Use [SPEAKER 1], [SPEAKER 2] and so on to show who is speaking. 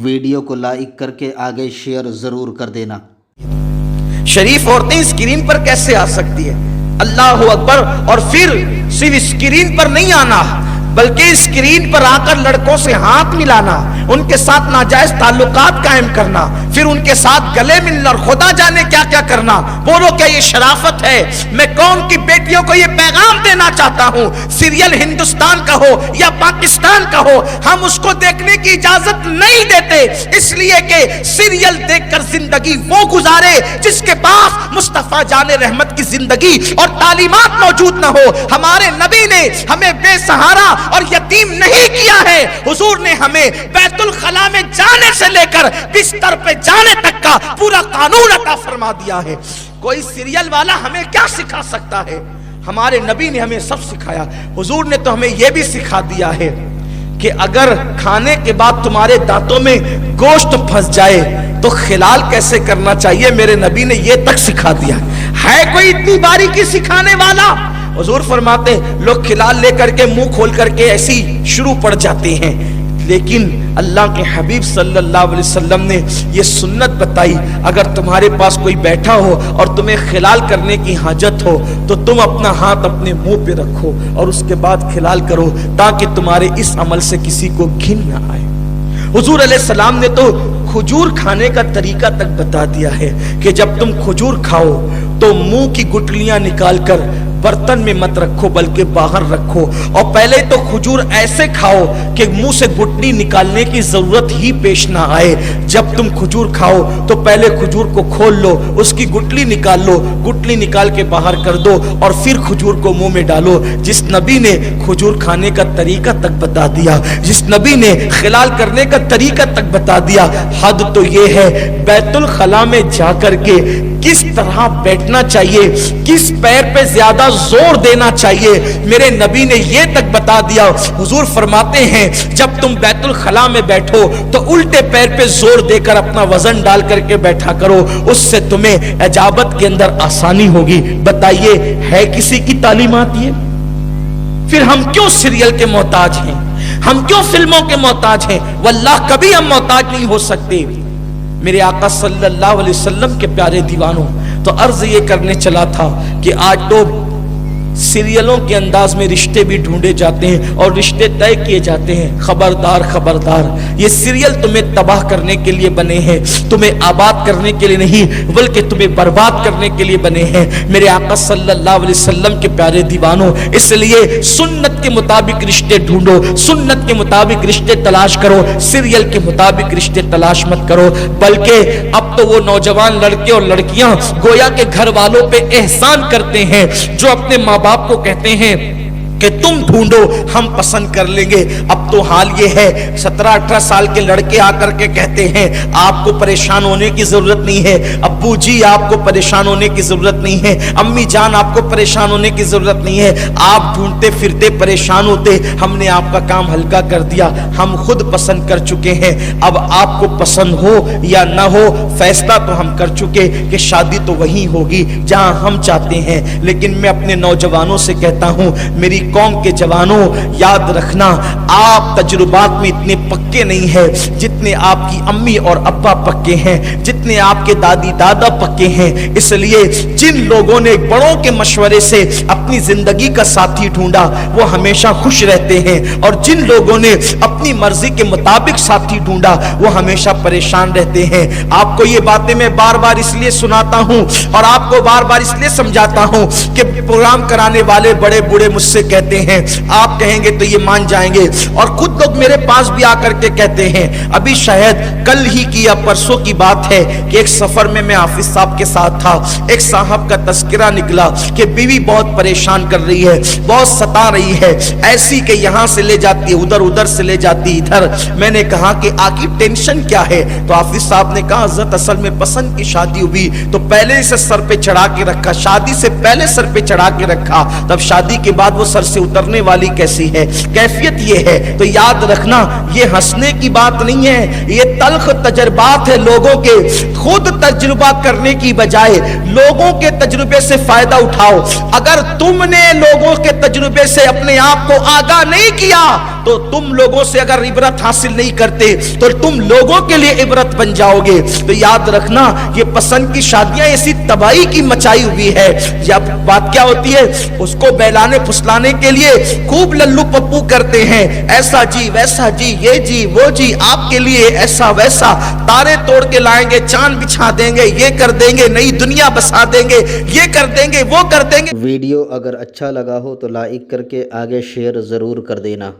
[SPEAKER 1] Video کو like کر کے آگے شیئر ضرور کر دینا۔
[SPEAKER 2] شریف عورتیں اسکرین پر کیسے آ سکتی ہے؟ اللہ اکبر۔ اور پھر صرف اسکرین پر نہیں آنا بلکہ اسکرین پر آ کر لڑکوں سے ہاتھ ملانا، ان کے ساتھ ناجائز تعلقات قائم کرنا، پھر ان کے ساتھ گلے ملنا اور خدا جانے کیا کیا کرنا۔ بولو کیا یہ شرافت ہے؟ میں قوم کی بیٹیوں کو یہ پیغام دینا چاہتا ہوں، سیریل ہندوستان کا ہو یا پاکستان کا ہو، ہم اس کو دیکھنے کی اجازت نہیں دیتے، اس لیے کہ سیریل دیکھ کر زندگی وہ گزارے جس کے پاس مصطفیٰ جان رحمت کی زندگی اور تعلیمات موجود نہ ہو۔ ہمارے نبی نے ہمیں بے سہارا اور یتیم نہیں کیا ہے، حضور نے ہمیں بیت الخلا میں جانے سے لے کر بستر پہ جانے تک کا پورا قانون عطا فرما دیا ہے۔ کوئی سیریل والا ہمیں کیا سکھا سکتا ہے؟ ہمارے نبی نے ہمیں سب سکھایا۔ حضور نے تو ہمیں یہ بھی سکھا دیا ہے کہ اگر کھانے کے بعد تمہارے دانتوں میں گوشت پھنس جائے تو خلال کیسے کرنا چاہیے، میرے نبی نے یہ تک سکھا دیا ہے۔ کوئی اتنی باریکی سکھانے والا؟ حضور فرماتے لوگ کھلال لے کر کے منہ کھول کر کے ایسی شروع پڑ جاتے ہیں، لیکن اللہ کے حبیب صلی اللہ علیہ وسلم نے یہ سنت بتائی، اگر تمہارے پاس کوئی بیٹھا ہو اور تمہیں خلال کرنے کی حاجت ہو تو تم اپنا ہاتھ اپنے منہ پہ رکھو اور اس کے بعد خلال کرو، تاکہ تمہارے اس عمل سے کسی کو گھن نہ آئے۔ حضور علیہ السلام نے تو کھجور کھانے کا طریقہ تک بتا دیا ہے کہ جب تم کھجور کھاؤ تو منہ کی گٹلیاں نکال کر برتن میں مت رکھو بلکہ باہر رکھو، اور پہلے تو کھجور ایسے کھاؤ کہ منہ سے گٹلی نکالنے کی ضرورت ہی پیش نہ آئے۔ جب تم کھجور کھاؤ تو پہلے کھجور کو کھول لو، اس کی گٹلی نکال لو، گٹلی نکال کے باہر کر دو اور پھر کھجور کو منہ میں ڈالو۔ جس نبی نے کھجور کھانے کا طریقہ تک بتا دیا، جس نبی نے خلال کرنے کا طریقہ تک بتا دیا، حد تو یہ ہے بیت الخلا میں جا کر کے کس طرح بیٹھنا چاہیے، کس پیر پہ زیادہ زور دینا چاہیے، میرے نبی نے یہ تک بتا دیا۔ حضور فرماتے ہیں جب تم بیت الخلا میں بیٹھو تو الٹے پیر پہ زور دے کر اپنا وزن ڈال کر کے بیٹھا کرو، اس سے تمہیں اجابت کے اندر آسانی ہوگی۔ بتائیے ہے کسی کی تعلیمات یہ؟ پھر ہم کیوں سیریل کے محتاج ہیں؟ ہم کیوں فلموں کے محتاج ہیں؟ واللہ کبھی ہم محتاج نہیں ہو سکتے۔ میرے آقا صلی اللہ علیہ وسلم کے پیارے دیوانوں، تو عرض یہ کرنے چلا تھا کہ آج تو سیریلوں کے انداز میں رشتے بھی ڈھونڈے جاتے ہیں اور رشتے طے کیے جاتے ہیں۔ خبردار خبردار، یہ سیریل تمہیں تباہ کرنے کے لیے بنے ہیں، تمہیں آباد کرنے کے لیے نہیں بلکہ تمہیں برباد کرنے کے لیے بنے ہیں۔ میرے آقا صلی اللہ علیہ وسلم کے پیارے دیوانوں، اس لیے سنت کے مطابق رشتے ڈھونڈو، سنت کے مطابق رشتے تلاش کرو، سیریل کے مطابق رشتے تلاش مت کرو۔ بلکہ اب تو وہ نوجوان لڑکے اور لڑکیاں گویا کے گھر والوں پہ احسان کرتے ہیں جو اپنے ماں باپ کو کہتے ہیں کہ تم ڈھونڈو ہم پسند کر لیں گے۔ اب تو حال یہ ہے 17-18 سال کے لڑکے آ کر کے کہتے ہیں آپ کو پریشان ہونے کی ضرورت نہیں ہے، ابو جی آپ کو پریشان ہونے کی ضرورت نہیں ہے، امی جان آپ کو پریشان ہونے کی ضرورت نہیں ہے، آپ ڈھونڈتے پھرتے پریشان ہوتے، ہم نے آپ کا کام ہلکا کر دیا، ہم خود پسند کر چکے ہیں۔ اب آپ کو پسند ہو یا نہ ہو، فیصلہ تو ہم کر چکے کہ شادی تو وہیں ہوگی جہاں ہم چاہتے ہیں۔ لیکن میں اپنے نوجوانوں سے کہتا ہوں، میری قوم کے جوانوں، یاد رکھنا آپ تجربات میں اتنے پکے نہیں ہیں جتنے آپ کی امی اور ابا پکے ہیں، جتنے آپ کے دادی دادا پکے ہیں۔ اس لیے جن لوگوں نے بڑوں کے مشورے سے اپنی زندگی کا ساتھی ڈھونڈا وہ ہمیشہ خوش رہتے ہیں، اور جن لوگوں نے اپنی مرضی کے مطابق ساتھی ڈھونڈا وہ ہمیشہ پریشان رہتے ہیں۔ آپ کو یہ باتیں میں بار بار اس لیے سناتا ہوں اور آپ کو بار بار اس لیے سمجھاتا ہوں کہ پروگرام کرانے والے بڑے بوڑھے مجھ سے کہتے ہیں، آپ کہیں گے تو یہ مان جائیں گے، اور خود لوگ میرے پاس بھی آ کر کے کہتے ہیں۔ ابھی شاید کل ہی کی یا پرسوں کی بات ہے کہ ایک سفر میں حافظ صاحب کے ساتھ تھا، ایک صاحب کا تذکرہ نکلا کہ بیوی بہت پریشان کر رہی ہے، بہت ستا رہی ہے، ایسی کہ یہاں سے لے جاتی ہے ادھر، ادھر سے لے جاتی ادھر۔ میں نے کہا کہ آخر ٹینشن کیا ہے؟ تو حافظ صاحب نے کہا حضرت اصل میں پسند کی شادی ہوئی تو پہلے سے سر پہ چڑھا کے رکھا، شادی سے پہلے سر پہ چڑھا کے رکھا، تب شادی کے بعد وہ سر سے اترنے والی کیسی ہے؟ کیفیت یہ ہے۔ تو یاد رکھنا یہ ہنسنے کی بات نہیں ہے، یہ تلخ تجربات ہے لوگوں کے۔ خود تجربہ کرنے کی بجائے لوگوں کے تجربے سے فائدہ اٹھاؤ۔ اگر تم نے لوگوں کے تجربے سے اپنے آپ کو آگاہ نہیں کیا تو تم لوگوں سے اگر عبرت حاصل نہیں کرتے تو تم لوگوں کے لیے عبرت بن جاؤ گے. تو یاد رکھنا یہ پسند کی شادیاں ایسی تباہی کی مچائی ہوئی ہے. جب بات کیا ہوتی ہے اس کو بہلانے پھسلانے کے لیے خوب للو پپو کرتے ہیں, ایسا جی ویسا جی یہ جی وہ جی آپ کے لیے ایسا ویسا, تارے توڑ کے لائیں گے, چاند بچھا دیں گے, یہ کر دیں گے, نئی دنیا بسا دیں گے, یہ کر دیں گے, وہ کر دیں گے.
[SPEAKER 1] ویڈیو اگر اچھا لگا ہو تو لائک کر کے آگے شیئر ضرور کر دینا.